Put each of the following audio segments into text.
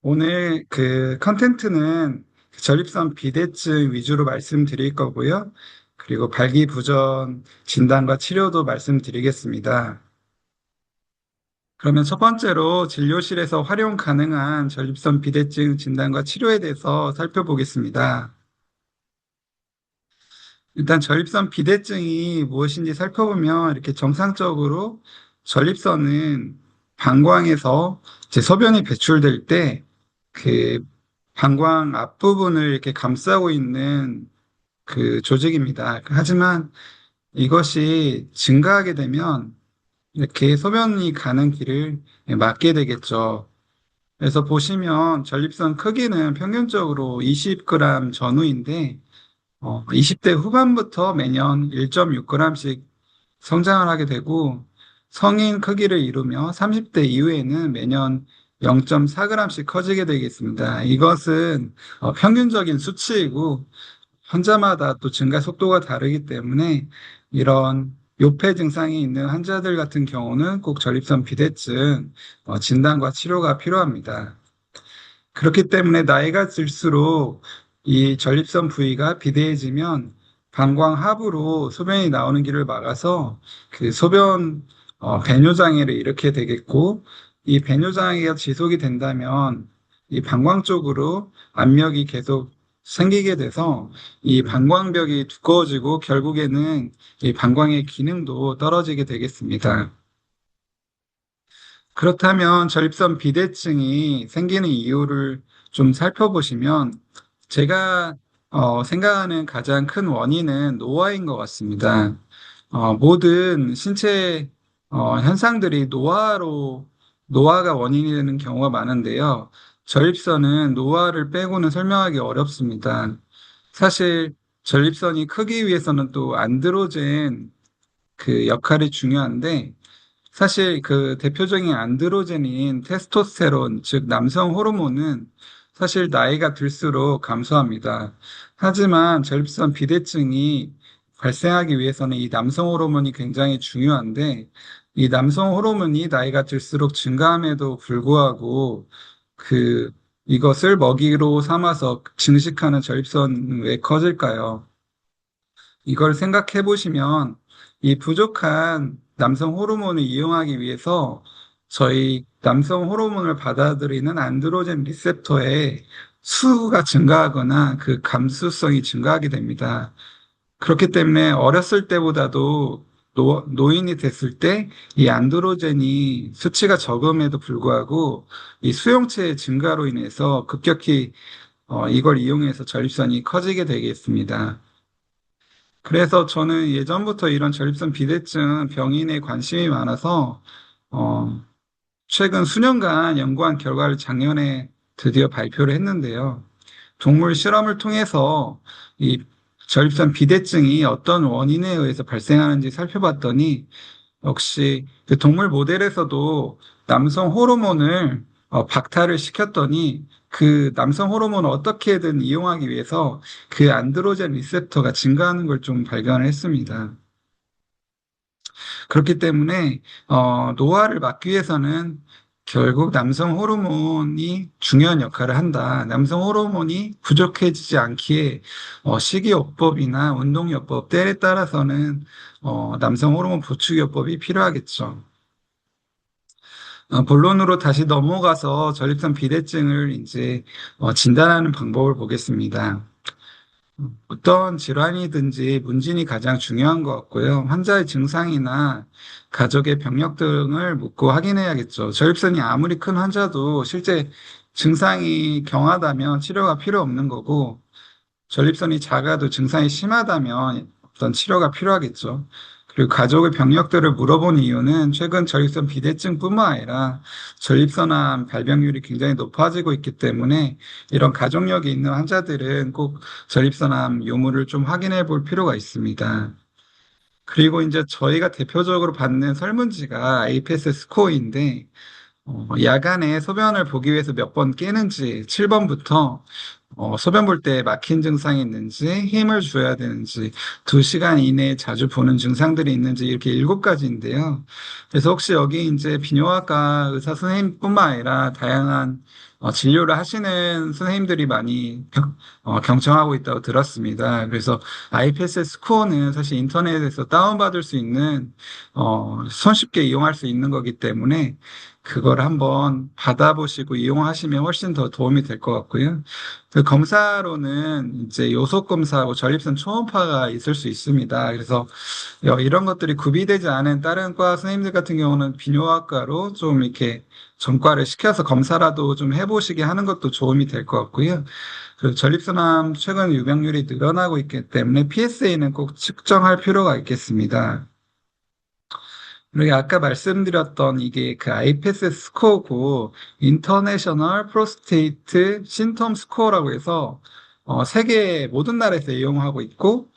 오늘 그 컨텐츠는 전립선 비대증 위주로 말씀드릴 거고요. 그리고 발기부전 진단과 치료도 말씀드리겠습니다. 그러면 첫 번째로 진료실에서 활용 가능한 전립선 비대증 진단과 치료에 대해서 살펴보겠습니다. 일단 전립선 비대증이 무엇인지 살펴보면 이렇게 정상적으로 전립선은 방광에서 이제 소변이 배출될 때 그 방광 앞부분을 이렇게 감싸고 있는 그 조직입니다. 하지만 이것이 증가하게 되면 이렇게 소변이 가는 길을 막게 되겠죠. 그래서 보시면 전립선 크기는 평균적으로 20g 전후인데 20대 후반부터 매년 1.6g씩 성장을 하게 되고 성인 크기를 이루며 30대 이후에는 매년 0.4g씩 커지게 되겠습니다. 이것은 평균적인 수치이고 환자마다 또 증가 속도가 다르기 때문에 이런 요폐 증상이 있는 환자들 같은 경우는 꼭 전립선 비대증 진단과 치료가 필요합니다. 그렇기 때문에 나이가 들수록 이 전립선 부위가 비대해지면 방광 하부로 소변이 나오는 길을 막아서 그 소변 배뇨 장애를 일으키게 되겠고 이 배뇨 장애가 지속이 된다면 이 방광 쪽으로 압력이 계속 생기게 돼서 이 방광벽이 두꺼워지고 결국에는 이 방광의 기능도 떨어지게 되겠습니다. 그렇다면 전립선 비대증이 생기는 이유를 좀 살펴보시면 제가 생각하는 가장 큰 원인은 노화인 것 같습니다. 모든 신체 현상들이 노화가 원인이 되는 경우가 많은데요. 전립선은 노화를 빼고는 설명하기 어렵습니다. 사실 전립선이 크기 위해서는 또 안드로젠 그 역할이 중요한데 사실 그 대표적인 안드로젠인 테스토스테론, 즉 남성 호르몬은 사실 나이가 들수록 감소합니다. 하지만 전립선 비대증이 발생하기 위해서는 이 남성 호르몬이 굉장히 중요한데 이 남성 호르몬이 나이가 들수록 증가함에도 불구하고 그 이것을 먹이로 삼아서 증식하는 전립선은 왜 커질까요? 이걸 생각해 보시면 이 부족한 남성 호르몬을 이용하기 위해서 저희 남성 호르몬을 받아들이는 안드로젠 리셉터의 수가 증가하거나 그 감수성이 증가하게 됩니다. 그렇기 때문에 어렸을 때보다도 노인이 됐을 때 이 안드로젠이 수치가 적음에도 불구하고 이 수용체의 증가로 인해서 급격히 이걸 이용해서 전립선이 커지게 되겠습니다. 그래서 저는 예전부터 이런 전립선 비대증 병인에 관심이 많아서 어, 최근 수년간 연구한 결과를 작년에 드디어 발표를 했는데요. 동물 실험을 통해서 이 전립선 비대증이 어떤 원인에 의해서 발생하는지 살펴봤더니 역시 그 동물 모델에서도 남성 호르몬을 박탈을 시켰더니 그 남성 호르몬을 어떻게든 이용하기 위해서 그 안드로젠 리셉터가 증가하는 걸 좀 발견을 했습니다. 그렇기 때문에 노화를 막기 위해서는 결국 남성 호르몬이 중요한 역할을 한다. 남성 호르몬이 부족해지지 않기에 식이요법이나 운동요법 때에 따라서는 남성 호르몬 보충요법이 필요하겠죠. 본론으로 다시 넘어가서 전립선 비대증을 이제 진단하는 방법을 보겠습니다. 어떤 질환이든지 문진이 가장 중요한 것 같고요. 환자의 증상이나 가족의 병력 등을 묻고 확인해야겠죠. 전립선이 아무리 큰 환자도 실제 증상이 경하다면 치료가 필요 없는 거고, 전립선이 작아도 증상이 심하다면 어떤 치료가 필요하겠죠. 그리고 가족의 병력들을 물어본 이유는 최근 전립선 비대증뿐만 아니라 전립선암 발병률이 굉장히 높아지고 있기 때문에 이런 가족력이 있는 환자들은 꼭 전립선암 유무를 좀 확인해 볼 필요가 있습니다. 그리고 이제 저희가 대표적으로 받는 설문지가 APS 스코어인데 야간에 소변을 보기 위해서 몇 번 깨는지 7번부터 소변 볼 때 막힌 증상이 있는지, 힘을 줘야 되는지, 2시간 이내에 자주 보는 증상들이 있는지 이렇게 7가지인데요. 그래서 혹시 여기 이제 비뇨기과 의사 선생님뿐만 아니라 다양한 진료를 하시는 선생님들이 많이 경청하고 있다고 들었습니다. 그래서 IPSS 스코어는 사실 인터넷에서 다운받을 수 있는, 손쉽게 이용할 수 있는 거기 때문에 그걸 한번 받아보시고 이용하시면 훨씬 더 도움이 될 것 같고요. 그 검사로는 이제 요속 검사하고 전립선 초음파가 있을 수 있습니다. 그래서 이런 것들이 구비되지 않은 다른 과 선생님들 같은 경우는 비뇨기과로 좀 이렇게 전과를 시켜서 검사라도 좀 해보시게 하는 것도 도움이 될 것 같고요. 그 전립선암 최근 유병률이 늘어나고 있기 때문에 PSA는 꼭 측정할 필요가 있겠습니다. 그리고 아까 말씀드렸던 이게 그 IPSS 스코어고 인터내셔널 프로스테이트 신텀 스코어라고 해서 세계 모든 나라에서 이용하고 있고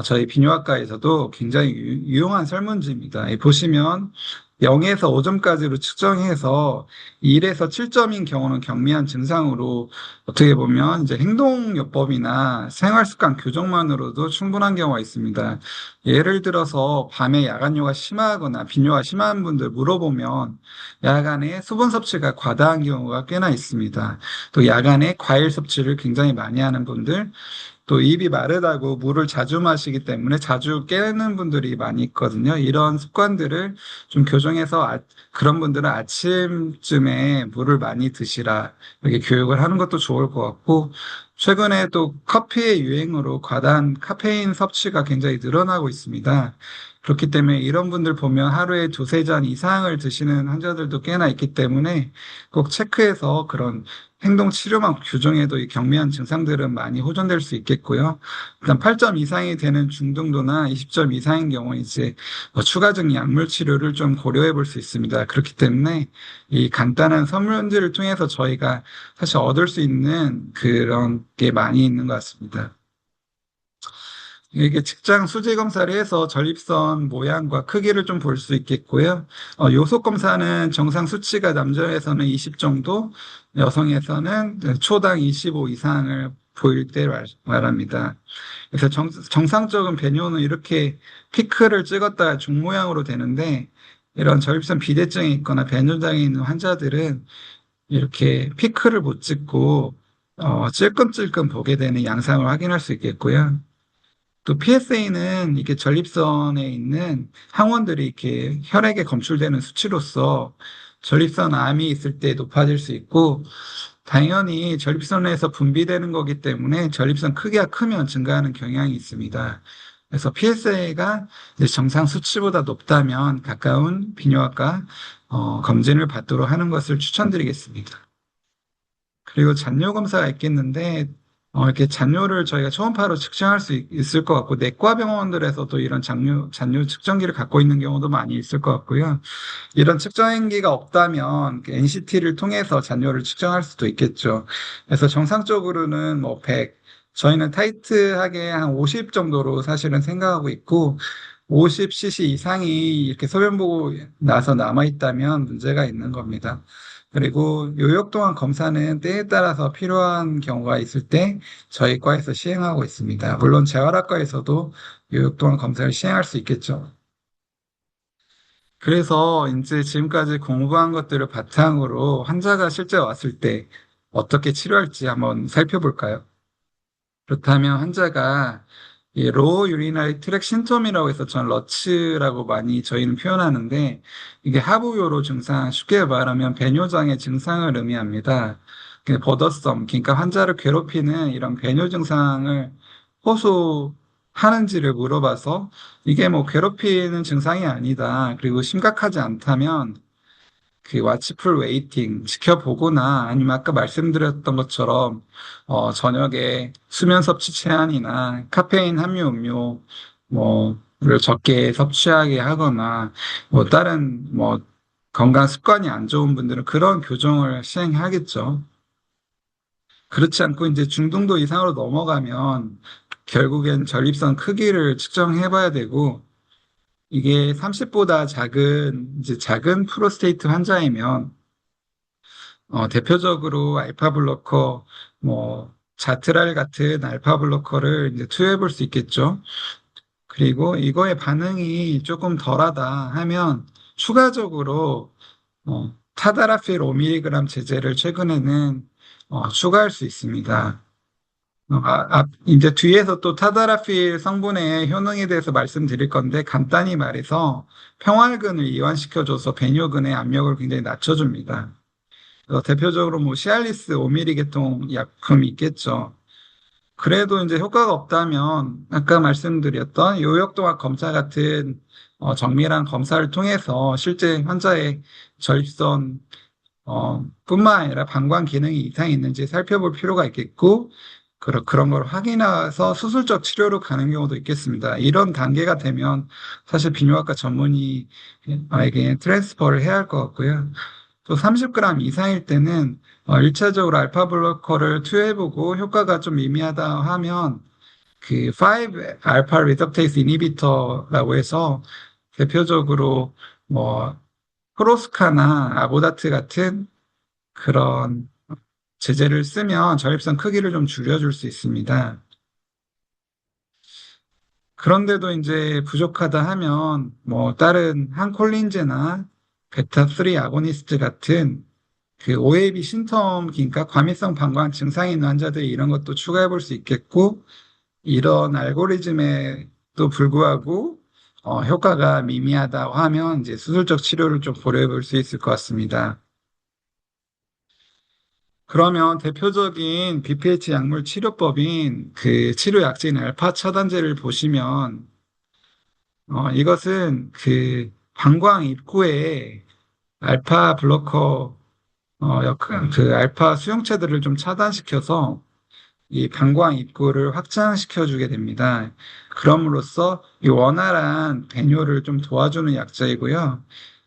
저희 비뇨기과에서도 굉장히 유용한 설문지입니다. 보시면 0에서 5점까지로 측정해서 1에서 7점인 경우는 경미한 증상으로 어떻게 보면 이제 행동요법이나 생활습관 교정만으로도 충분한 경우가 있습니다. 예를 들어서 밤에 야간뇨가 심하거나 빈뇨가 심한 분들 물어보면 야간에 수분 섭취가 과다한 경우가 꽤나 있습니다. 또 야간에 과일 섭취를 굉장히 많이 하는 분들, 또 입이 마르다고 물을 자주 마시기 때문에 자주 깨는 분들이 많이 있거든요. 이런 습관들을 좀 교정해서 그런 분들은 아침쯤에 물을 많이 드시라 이렇게 교육을 하는 것도 좋을 것 같고 최근에 또 커피의 유행으로 과다한 카페인 섭취가 굉장히 늘어나고 있습니다. 그렇기 때문에 이런 분들 보면 하루에 2~3잔 이상을 드시는 환자들도 꽤나 있기 때문에 꼭 체크해서 그런 행동 치료만 교정해도 이 경미한 증상들은 많이 호전될 수 있겠고요. 일단 8점 이상이 되는 중등도나 20점 이상인 경우 이제 추가적인 약물 치료를 좀 고려해 볼 수 있습니다. 그렇기 때문에 이 간단한 설문지를 통해서 저희가 사실 얻을 수 있는 그런 게 많이 있는 것 같습니다. 이게 직장 수질 검사를 해서 전립선 모양과 크기를 좀 볼 수 있겠고요. 요속 검사는 정상 수치가 남자에서는 20 정도, 여성에서는 초당 25 이상을 보일 때 말합니다. 그래서 정상적인 배뇨는 이렇게 피크를 찍었다 중 모양으로 되는데 이런 전립선 비대증이 있거나 배뇨장애 있는 환자들은 이렇게 피크를 못 찍고 찔끔찔끔 보게 되는 양상을 확인할 수 있겠고요. 또 PSA는 이게 전립선에 있는 항원들이 이렇게 혈액에 검출되는 수치로서 전립선 암이 있을 때 높아질 수 있고, 당연히 전립선에서 분비되는 거기 때문에 전립선 크기가 크면 증가하는 경향이 있습니다. 그래서 PSA가 정상 수치보다 높다면 가까운 비뇨기과 검진을 받도록 하는 것을 추천드리겠습니다. 그리고 잔뇨 검사가 있겠는데, 이렇게 잔뇨를 저희가 초음파로 측정할 수 있을 것 같고, 내과 병원들에서도 이런 잔뇨 측정기를 갖고 있는 경우도 많이 있을 것 같고요. 이런 측정기가 없다면 NCT를 통해서 잔뇨를 측정할 수도 있겠죠. 그래서 정상적으로는 뭐 100, 저희는 타이트하게 한 50 정도로 사실은 생각하고 있고, 50cc 이상이 이렇게 소변 보고 나서 남아있다면 문제가 있는 겁니다. 그리고 요역동안 검사는 때에 따라서 필요한 경우가 있을 때 저희 과에서 시행하고 있습니다. 물론 재활학과에서도 요역동안 검사를 시행할 수 있겠죠. 그래서 이제 지금까지 공부한 것들을 바탕으로 환자가 실제 왔을 때 어떻게 치료할지 한번 살펴볼까요? 그렇다면 환자가 이 로우 유리나리 트랙 신톰이라고 해서 전 러츠라고 많이 저희는 표현하는데 이게 하부요로 증상, 쉽게 말하면 배뇨장애 증상을 의미합니다. 버더썸, 그러니까 환자를 괴롭히는 이런 배뇨 증상을 호소하는지를 물어봐서 이게 뭐 괴롭히는 증상이 아니다. 그리고 심각하지 않다면 그 와치풀 웨이팅 지켜보거나 아니면 아까 말씀드렸던 것처럼 저녁에 수면 섭취 제한이나 카페인 함유 음료 뭐를 적게 섭취하게 하거나 뭐 다른 뭐 건강 습관이 안 좋은 분들은 그런 교정을 시행하겠죠. 그렇지 않고 이제 중등도 이상으로 넘어가면 결국엔 전립선 크기를 측정해 봐야 되고 이게 30보다 작은 이제 작은 프로스테이트 환자이면 대표적으로 알파 블로커, 뭐, 자트랄 같은 알파 블로커를 이제 투여해 볼 수 있겠죠. 그리고 이거의 반응이 조금 덜하다 하면 추가적으로 타다라필 5mg 제제를 최근에는 추가할 수 있습니다. 이제 뒤에서 또 타다라필 성분의 효능에 대해서 말씀드릴 건데 간단히 말해서 평활근을 이완시켜줘서 배뇨근의 압력을 굉장히 낮춰줍니다. 대표적으로 뭐 시알리스 5mg 계통 약품이 있겠죠. 그래도 이제 효과가 없다면 아까 말씀드렸던 요역도화 검사 같은 정밀한 검사를 통해서 실제 환자의 전립선 뿐만 아니라 방광 기능이 이상이 있는지 살펴볼 필요가 있겠고 그런 걸 확인해서 수술적 치료로 가는 경우도 있겠습니다. 이런 단계가 되면 사실 비뇨기과 전문의에게 트랜스퍼를 해야 할 것 같고요. 또 30g 이상일 때는 1차적으로 알파 블로커를 투여해보고 효과가 좀 미미하다 하면 그 5 알파 리덕테이스 이니비터라고 해서 대표적으로 뭐 프로스카나 아보다트 같은 그런 제재를 쓰면 전립선 크기를 좀 줄여줄 수 있습니다. 그런데도 이제 부족하다 하면 뭐 다른 항콜린제나 베타3 아고니스트 같은 그 OAB 신텀, 그러니까 과민성 방광 증상이 있는 환자들이 이런 것도 추가해 볼 수 있겠고, 이런 알고리즘에도 불구하고, 효과가 미미하다고 하면 이제 수술적 치료를 좀 고려해 볼 수 있을 것 같습니다. 그러면 대표적인 BPH 약물 치료법인 그 치료 약제인 알파 차단제를 보시면, 이것은 그 방광 입구에 알파 블로커, 그 알파 수용체들을 좀 차단시켜서 이 방광 입구를 확장시켜 주게 됩니다. 그럼으로써 이 원활한 배뇨를 좀 도와주는 약제이고요.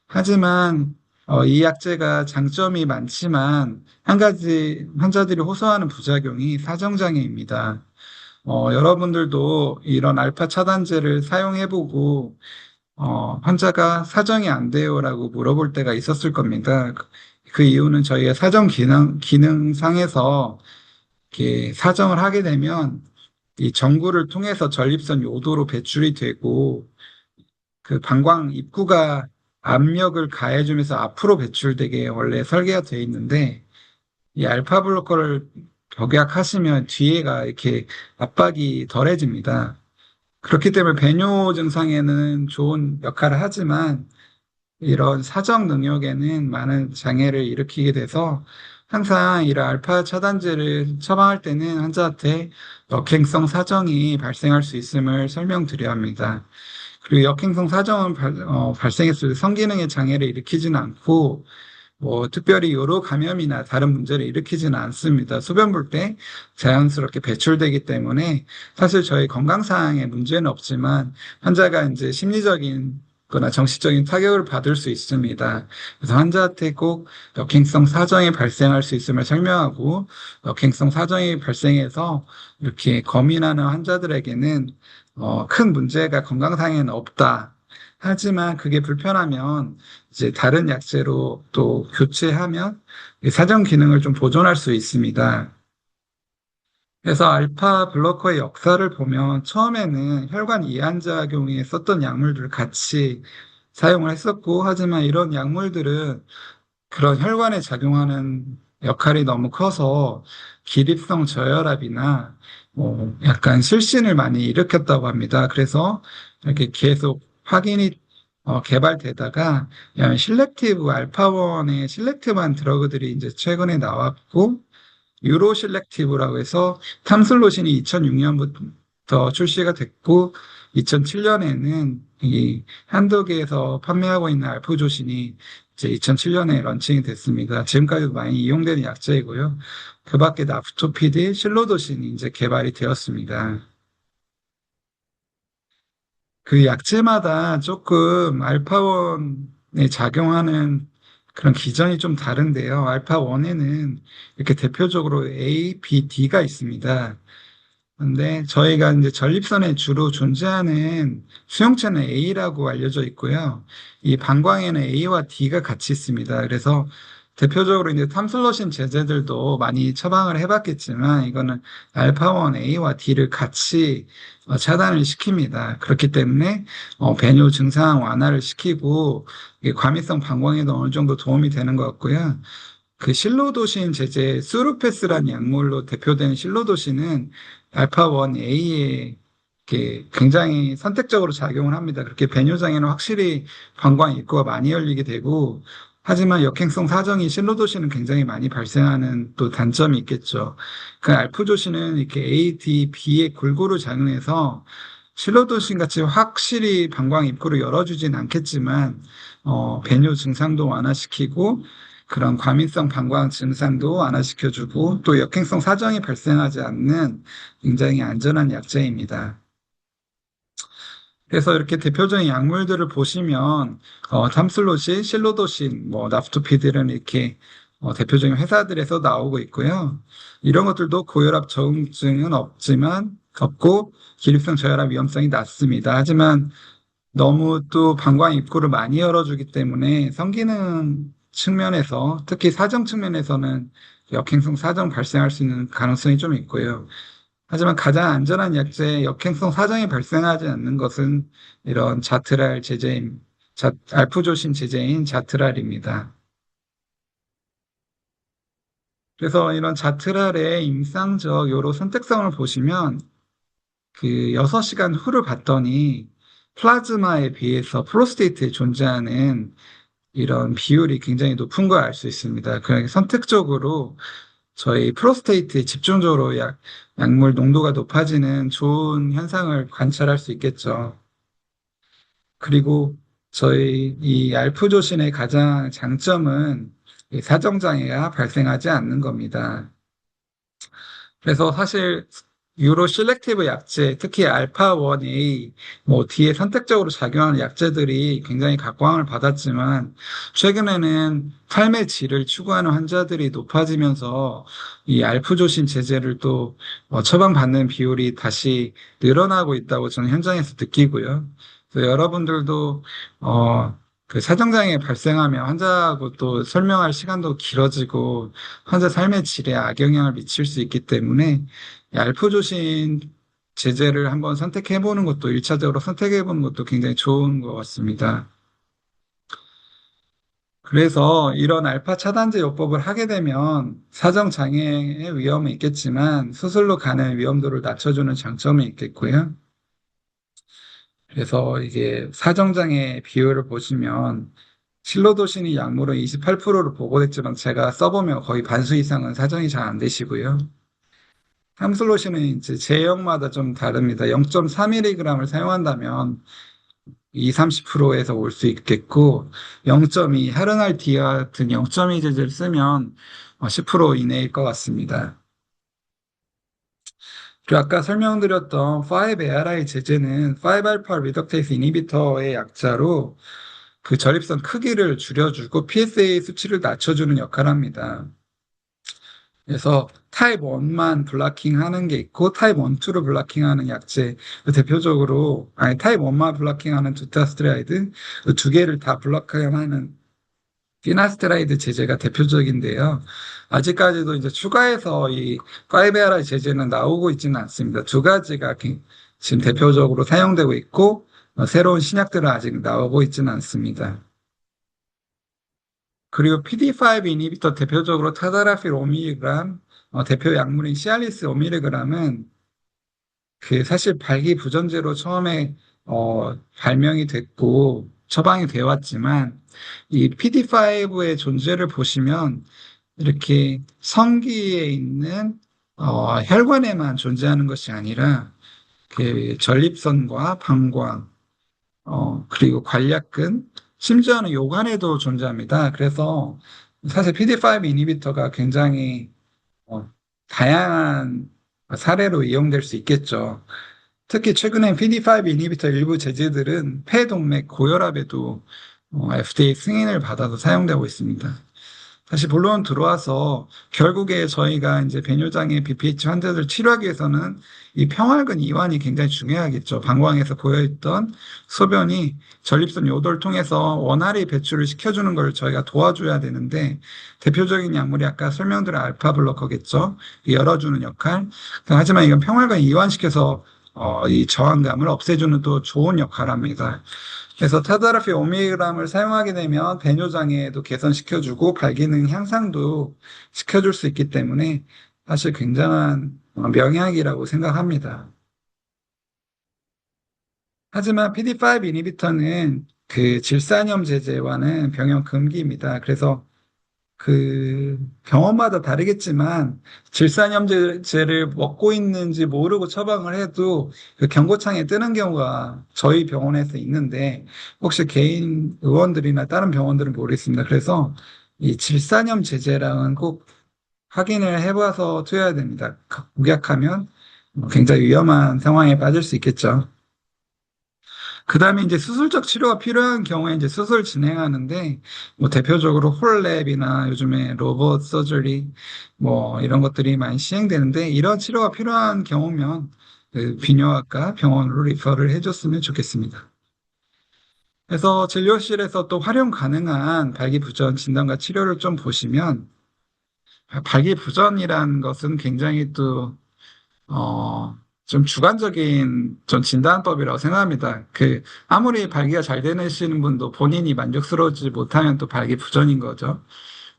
하지만 이 약제가 장점이 많지만 한 가지 환자들이 호소하는 부작용이 사정장애입니다. 여러분들도 이런 알파 차단제를 사용해보고 환자가 사정이 안 돼요라고 물어볼 때가 있었을 겁니다. 그 이유는 저희가 기능상에서 이렇게 사정을 하게 되면 이 전구를 통해서 전립선 요도로 배출이 되고 그 방광 입구가 압력을 가해주면서 앞으로 배출되게 원래 설계가 되어 있는데 이 알파 블로커를 복약하시면 뒤에가 이렇게 압박이 덜해집니다. 그렇기 때문에 배뇨 증상에는 좋은 역할을 하지만 이런 사정 능력에는 많은 장애를 일으키게 돼서 항상 이런 알파 차단제를 처방할 때는 환자한테 역행성 사정이 발생할 수 있음을 설명드려야 합니다. 그리고 역행성 사정은 발생했을 때 성기능의 장애를 일으키지는 않고 뭐 특별히 요로 감염이나 다른 문제를 일으키지는 않습니다. 소변 볼 때 자연스럽게 배출되기 때문에 사실 저희 건강상의 문제는 없지만 환자가 이제 심리적인 거나 정신적인 타격을 받을 수 있습니다. 그래서 환자한테 꼭 역행성 사정이 발생할 수 있음을 설명하고 역행성 사정이 발생해서 이렇게 고민하는 환자들에게는 큰 문제가 건강상에는 없다. 하지만 그게 불편하면 이제 다른 약제로 또 교체하면 이 사정 기능을 좀 보존할 수 있습니다. 그래서 알파 블로커의 역사를 보면 처음에는 혈관 이완작용에 썼던 약물들을 같이 사용을 했었고, 하지만 이런 약물들은 그런 혈관에 작용하는 역할이 너무 커서 기립성 저혈압이나 약간 실신을 많이 일으켰다고 합니다. 그래서 이렇게 계속 확인이 개발되다가 실렉티브 알파원의 실렉티브한 드러그들이 이제 최근에 나왔고 유로 실렉티브라고 해서 탐슬로신이 2006년부터 출시가 됐고 2007년에는 이 한독에서 판매하고 있는 알프조신이 이제 2007년에 런칭이 됐습니다. 지금까지도 많이 이용되는 약제이고요. 그 밖에 나프토피드, 실로도신이 이제 개발이 되었습니다. 그 약제마다 조금 알파원에 작용하는 그런 기전이 좀 다른데요. 알파원에는 이렇게 대표적으로 A, B, D가 있습니다. 근데 저희가 이제 전립선에 주로 존재하는 수용체는 A라고 알려져 있고요. 이 방광에는 A와 D가 같이 있습니다. 그래서 대표적으로 이제 탐슬러신 제제들도 많이 처방을 해봤겠지만 이거는 알파1 A와 D를 같이 차단을 시킵니다. 그렇기 때문에 배뇨 증상 완화를 시키고 이게 과민성 방광에도 어느 정도 도움이 되는 것 같고요. 그 실로도신 제제 수루페스라는 약물로 대표되는 실로도신은 알파1 A에 굉장히 선택적으로 작용을 합니다. 그렇게 배뇨장에는 확실히 방광 입구가 많이 열리게 되고, 하지만 역행성 사정이 실로도신은 굉장히 많이 발생하는 또 단점이 있겠죠. 그 알프조신은 이렇게 A, D, B에 골고루 작용해서 실로도신 같이 확실히 방광 입구를 열어주진 않겠지만, 배뇨 증상도 완화시키고, 그런 과민성 방광 증상도 완화시켜주고, 또 역행성 사정이 발생하지 않는 굉장히 안전한 약제입니다. 그래서 이렇게 대표적인 약물들을 보시면 탐슬로신, 실로도신, 나프토피들은 이렇게 대표적인 회사들에서 나오고 있고요. 이런 것들도 고혈압 저응증은 없고 기립성 저혈압 위험성이 낮습니다. 하지만 너무 또 방광 입구를 많이 열어주기 때문에 성기능 측면에서 특히 사정 측면에서는 역행성 사정 발생할 수 있는 가능성이 좀 있고요. 하지만 가장 안전한 약제 역행성 사정이 발생하지 않는 것은 이런 자트랄 제제인, 알프조신 제제인 자트랄입니다. 그래서 이런 자트랄의 임상적 요로 선택성을 보시면 그 6시간 후를 봤더니 플라즈마에 비해서 프로스테이트에 존재하는 이런 비율이 굉장히 높은 걸 알 수 있습니다. 그러니까 선택적으로 저희 프로스테이트에 집중적으로 약물 농도가 높아지는 좋은 현상을 관찰할 수 있겠죠. 그리고 저희 이 알프조신의 가장 장점은 이 사정장애가 발생하지 않는 겁니다. 그래서 사실 유로 실렉티브 약제, 특히 알파1A, D에 선택적으로 작용하는 약제들이 굉장히 각광을 받았지만 최근에는 삶의 질을 추구하는 환자들이 높아지면서 이 알프조신 제제를 또 처방받는 비율이 다시 늘어나고 있다고 저는 현장에서 느끼고요. 그래서 여러분들도 그 사정장애 발생하면 환자하고 또 설명할 시간도 길어지고 환자 삶의 질에 악영향을 미칠 수 있기 때문에 알프조신 제제를 한번 선택해보는 것도 1차적으로 선택해보는 것도 굉장히 좋은 것 같습니다. 그래서 이런 알파 차단제 요법을 하게 되면 사정 장애의 위험은 있겠지만 수술로 가는 위험도를 낮춰주는 장점이 있겠고요. 그래서 이게 사정장애 비율을 보시면 실로도신이 약물은 28%로 보고됐지만 제가 써보면 거의 반수 이상은 사정이 잘 안 되시고요. 함슬로신은 이제 제형마다 좀 다릅니다. 0.3mg을 사용한다면 2, 30%에서 올 수 있겠고 0.2, 헤르날디아 같은 0.2 제제를 쓰면 10% 이내일 것 같습니다. 그리고 아까 설명드렸던 5-ARI 제제는 5-알파 리덕테이스 이니비터의 약자로 그 전립선 크기를 줄여주고 PSA 수치를 낮춰주는 역할을 합니다. 그래서 타입 1만 블라킹 하는 게 있고 타입 1, 2를 블라킹 하는 약제 대표적으로 타입 1만 블라킹 하는 두타스트라이드 두 개를 다 블라킹하는 피나스테라이드 제제가 대표적인데요. 아직까지도 이제 추가해서 이 5ARI 제제는 나오고 있지는 않습니다. 두 가지가 지금 대표적으로 사용되고 있고 새로운 신약들은 아직 나오고 있지는 않습니다. 그리고 PD5 이니비터 대표적으로 타다라필 5mg, 대표 약물인 시알리스 5mg은 그 사실 발기부전제로 처음에 발명이 됐고 처방이 되어 왔지만 이 PD5의 존재를 보시면 이렇게 성기에 있는 혈관에만 존재하는 것이 아니라 그 전립선과 방광, 그리고 관략근, 심지어는 요관에도 존재합니다. 그래서 사실 PD5 이니비터가 굉장히 어, 다양한 사례로 이용될 수 있겠죠. 특히 최근에 PD5 이니비터 일부 제제들은 폐동맥 고혈압에도 FDA 승인을 받아서 사용되고 있습니다. 다시 본론 들어와서 결국에 저희가 이제 배뇨장애 BPH 환자들 치료하기 위해서는 이 평활근 이완이 굉장히 중요하겠죠. 방광에서 고여있던 소변이 전립선 요도를 통해서 원활히 배출을 시켜주는 걸 저희가 도와줘야 되는데 대표적인 약물이 아까 설명드린 알파 블로커겠죠. 열어주는 역할. 하지만 이건 평활근 이완시켜서 이 저항감을 없애주는 또 좋은 역할을 합니다. 그래서 타다라피 5mg을 사용하게 되면 배뇨 장애도 개선시켜주고 발기능 향상도 시켜줄 수 있기 때문에 사실 굉장한 명약이라고 생각합니다. 하지만 PD5 이니비터는 그 질산염 제제와는 병용 금기입니다. 그래서 그 병원마다 다르겠지만 질산염제를 먹고 있는지 모르고 처방을 해도 그 경고창에 뜨는 경우가 저희 병원에서 있는데 혹시 개인 의원들이나 다른 병원들은 모르겠습니다. 그래서 이 질산염 제제랑은 꼭 확인을 해봐서 투여해야 됩니다. 복약하면 굉장히 위험한 상황에 빠질 수 있겠죠. 그 다음에 이제 수술적 치료가 필요한 경우에 이제 수술 진행하는데, 뭐 대표적으로 홀랩이나 요즘에 로봇 서저리, 뭐 이런 것들이 많이 시행되는데, 이런 치료가 필요한 경우면 그 비뇨기과 병원으로 리퍼를 해줬으면 좋겠습니다. 그래서 진료실에서 또 활용 가능한 발기부전 진단과 치료를 좀 보시면, 발기부전이라는 것은 굉장히 또 좀 주관적인 좀 진단법이라고 생각합니다. 아무리 발기가 잘 되시는 분도 본인이 만족스러우지 못하면 또 발기부전인 거죠.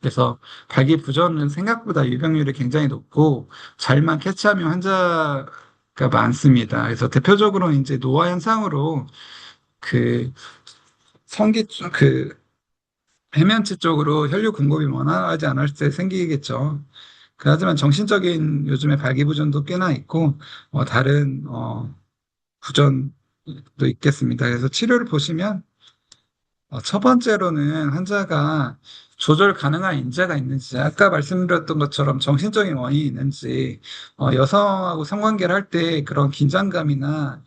그래서 발기부전은 생각보다 유병률이 굉장히 높고 잘만 캐치하면 환자가 많습니다. 그래서 대표적으로 이제 노화 현상으로 그 성기 해면체 쪽으로 혈류 공급이 원활하지 않을 때 생기겠죠. 하지만 정신적인 요즘에 발기부전도 꽤나 있고, 다른, 부전도 있겠습니다. 그래서 치료를 보시면, 첫 번째로는 환자가 조절 가능한 인자가 있는지, 아까 말씀드렸던 것처럼 정신적인 원인이 있는지, 여성하고 성관계를 할 때 그런 긴장감이나,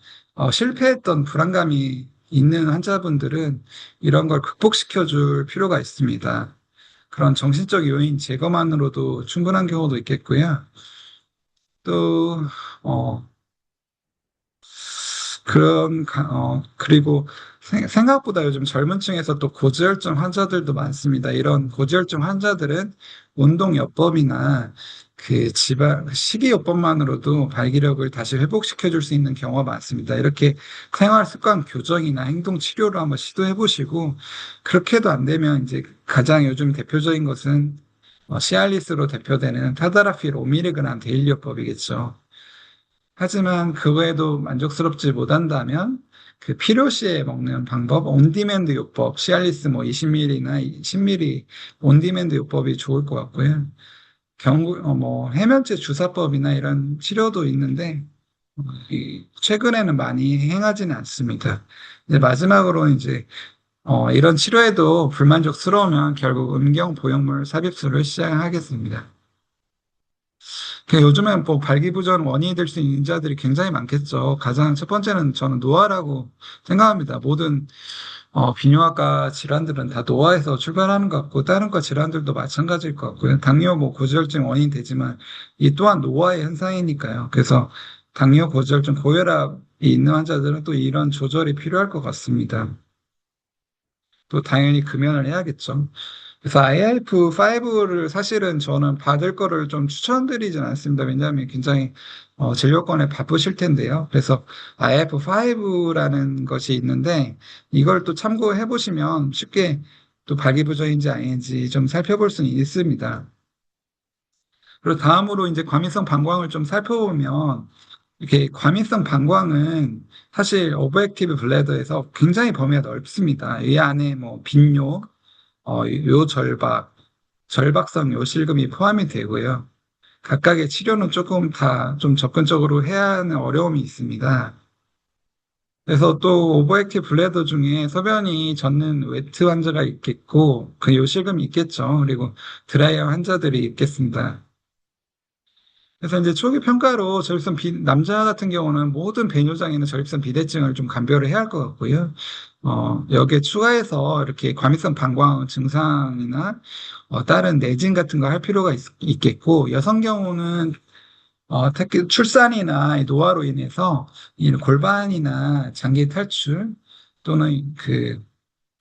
실패했던 불안감이 있는 환자분들은 이런 걸 극복시켜 줄 필요가 있습니다. 그런 정신적 요인 제거만으로도 충분한 경우도 있겠고요. 또, 어, 그리고 생각보다 요즘 젊은 층에서 또 고지혈증 환자들도 많습니다. 이런 고지혈증 환자들은 운동요법이나 식이요법만으로도 발기력을 다시 회복시켜 줄 수 있는 경우가 많습니다. 이렇게 생활 습관 교정이나 행동 치료를 한번 시도해 보시고, 그렇게도 안 되면 이제 가장 요즘 대표적인 것은 시알리스로 대표되는 타다라필 5mg 데일리요법이겠죠. 하지만 그거에도 만족스럽지 못한다면 그 필요시에 먹는 방법, 온디맨드 요법, 시알리스 뭐 20ml나 10ml 온디맨드 요법이 좋을 것 같고요. 뭐 해면제 주사법이나 이런 치료도 있는데 최근에는 많이 행하지는 않습니다. 이제 마지막으로 이제 이런 치료에도 불만족스러우면 결국 음경 보형물 삽입술을 시행하겠습니다. 요즘엔 뭐 발기부전 원인이 될 수 있는 인자들이 굉장히 많겠죠. 가장 첫 번째는 저는 노화라고 생각합니다. 모든 비뇨기과 질환들은 다 노화에서 출발하는 것 같고 다른 과 질환들도 마찬가지일 것 같고요. 당뇨, 뭐 고지혈증 원인이 되지만 이 또한 노화의 현상이니까요. 그래서 당뇨, 고지혈증, 고혈압이 있는 환자들은 또 이런 조절이 필요할 것 같습니다. 또 당연히 금연을 해야겠죠. 그래서 IF5를 사실은 저는 받을 거를 좀 추천드리진 않습니다. 왜냐하면 굉장히 진료권에 바쁘실 텐데요. 그래서 IF5라는 것이 있는데 이걸 또 참고해 보시면 쉽게 또 발기부전인지 아닌지 좀 살펴볼 수는 있습니다. 그리고 다음으로 이제 과민성 방광을 좀 살펴보면 이렇게 과민성 방광은 사실 오버액티브 블래더에서 굉장히 범위가 넓습니다. 이 안에 뭐 빈뇨, 요절박, 절박성 요실금이 포함이 되고요. 각각의 치료는 조금 다 좀 접근적으로 해야 하는 어려움이 있습니다. 그래서 또 오버액티브 블래더 중에 소변이 젖는 웨트 환자가 있겠고, 그 요실금이 있겠죠. 그리고 드라이어 환자들이 있겠습니다. 그래서 이제 초기 평가로 남자 같은 경우는 모든 배뇨장애는 전립선 비대증을 좀 감별을 해야 할 것 같고요. 여기에 추가해서 이렇게 과민성 방광 증상이나 다른 내진 같은 거 할 필요가 있겠고, 여성 경우는 특히 출산이나 이 노화로 인해서 이 골반이나 장기 탈출 또는 그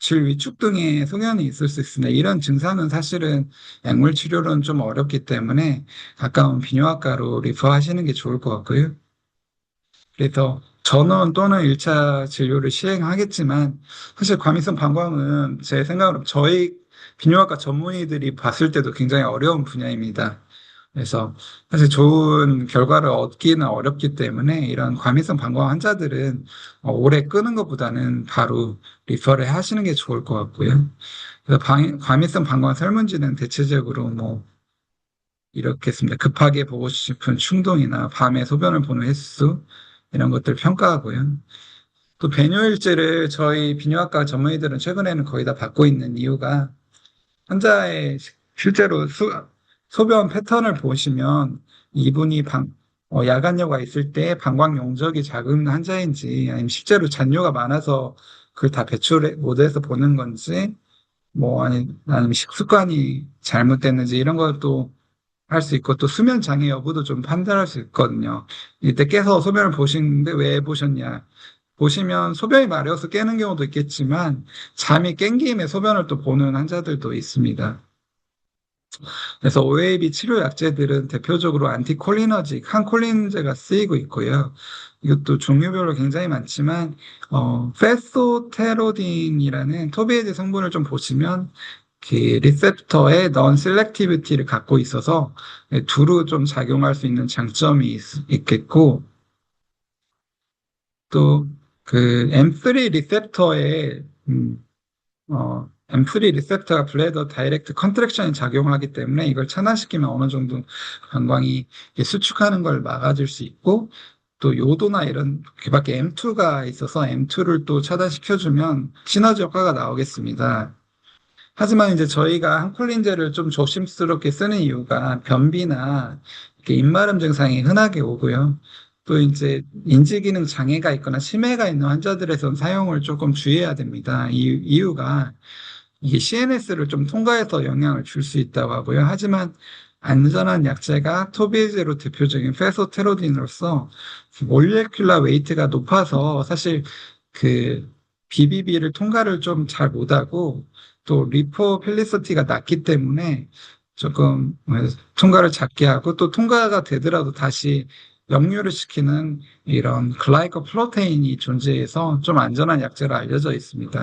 질 위축 등의 소견이 있을 수 있습니다. 이런 증상은 사실은 약물 치료로는 좀 어렵기 때문에 가까운 비뇨기과로 리퍼하시는 게 좋을 것 같고요. 그래서 전원 또는 1차 진료를 시행하겠지만 사실 과민성 방광은 제 생각으로 저희 비뇨기과 전문의들이 봤을 때도 굉장히 어려운 분야입니다. 그래서 사실 좋은 결과를 얻기는 어렵기 때문에 이런 과민성 방광 환자들은 오래 끄는 것보다는 바로 리퍼를 하시는 게 좋을 것 같고요. 그래서 과민성 방광 설문지는 대체적으로 뭐 이렇게 습니다. 급하게 보고 싶은 충동이나 밤에 소변을 보는 횟수 이런 것들 평가하고요. 또 배뇨일지를 저희 비뇨기과 전문의들은 최근에는 거의 다 받고 있는 이유가 환자의 실제로 소변 패턴을 보시면 이분이 야간뇨가 있을 때 방광 용적이 작은 환자인지 아니면 실제로 잔뇨가 많아서 그걸 다 배출 못해서 보는 건지 뭐 아니면 식습관이 잘못됐는지 이런 것도 할 수 있고 또 수면 장애 여부도 좀 판단할 수 있거든요. 이때 깨서 소변을 보시는데 왜 보셨냐? 보시면 소변이 마려워서 깨는 경우도 있겠지만 잠이 깬 김에 소변을 또 보는 환자들도 있습니다. 그래서 OAB 치료 약제들은 대표적으로 안티콜리너직, 항콜린제가 쓰이고 있고요. 이것도 종류별로 굉장히 많지만 페소테로딘이라는 토비에제 성분을 좀 보시면 그 리셉터의 넌 셀렉티비티를 갖고 있어서 두루 좀 작용할 수 있는 장점이 있겠고 또 그 M3 리셉터에 M3 리셉터가 블레더 다이렉트 컨트랙션이 작용하기 때문에 이걸 차단시키면 어느 정도 방광이 수축하는 걸 막아줄 수 있고 또 요도나 이런 그 밖에 M2가 있어서 M2를 또 차단시켜주면 시너지 효과가 나오겠습니다. 하지만 이제 저희가 항콜린제를 좀 조심스럽게 쓰는 이유가 변비나 이렇게 입마름 증상이 흔하게 오고요. 또 이제 인지기능 장애가 있거나 치매가 있는 환자들에선 사용을 조금 주의해야 됩니다. 이유가 이게 CNS를 좀 통과해서 영향을 줄 수 있다고 하고요. 하지만 안전한 약제가 토비에제로 대표적인 페소테로딘으로서 몰레큘라 웨이트가 높아서 사실 그 BBB를 통과를 좀 잘 못하고 또 리포필리시티가 낮기 때문에 조금 통과를 작게 하고 또 통과가 되더라도 다시 역류를 시키는 이런 글라이코프로테인이 존재해서 좀 안전한 약제로 알려져 있습니다.